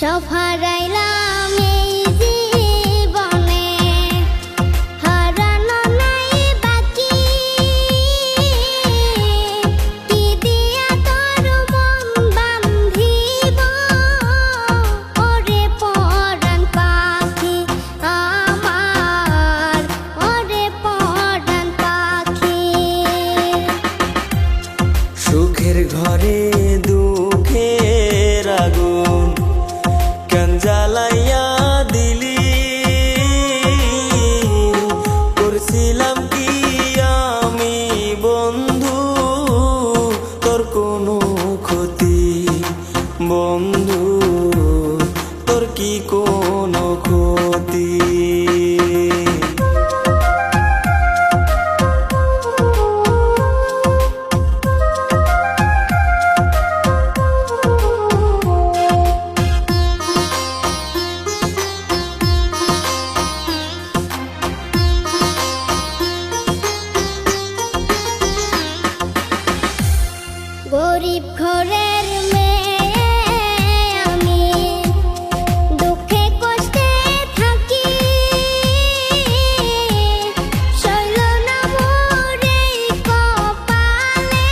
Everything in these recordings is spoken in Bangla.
সব হারাইলাম এই জীবনে, হারানো নাই বাকি। কি দিয়া তোর মন বান্ধিব, ওরে পরাণ পাখি আমার, ওরে পরাণ পাখি। সুখের ঘরে দুঃখের আগুন কেন জ্বালাইয়া দিলি, করছিলাম কি আমি বন্ধু তোর কোনো ক্ষতি, বন্ধু তোর কি কোনো ক্ষতি। গরিব ঘরের মেয়ে আমি, দুঃখে কষ্টে থাকি। সইল না মোর এই কপালে,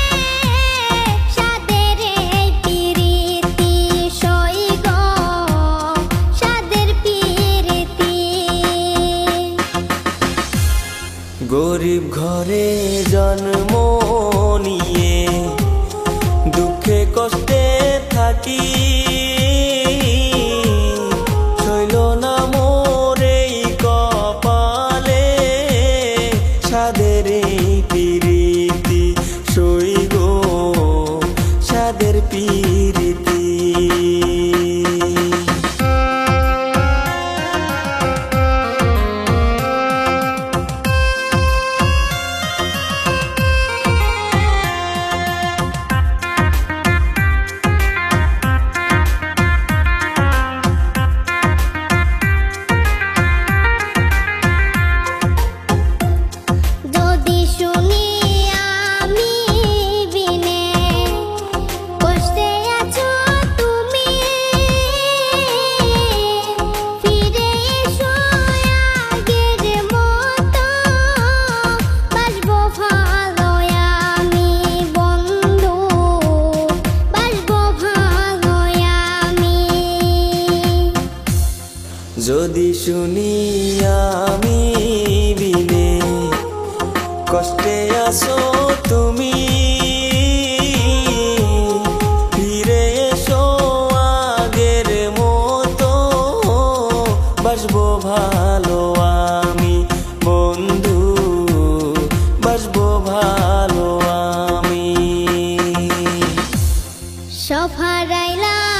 সাদের এই পিরিতি সইগ, সাদের পিরিতি। গরিব ঘরে জন্ম নিয়ে দুঃখে কষ্টে থাকি, সইল না মোর এই কপালে, সাদের এই পিরিতি সইগ, সাদের পিরিতি। যদি শুনি আমি বিনে কষ্টে আছো তুমি, ফিরে এসো আগের মতো, বাসবো ভালো আমি বন্ধু, বাসবো ভালো আমি। যদি শুনি আমি বিনে কষ্টে আছো তুমি, ফিরে এসো আগের মতো, বাসবো ভালো আমি বন্ধু, বাসবো ভালো আমি। সব হারাইলাম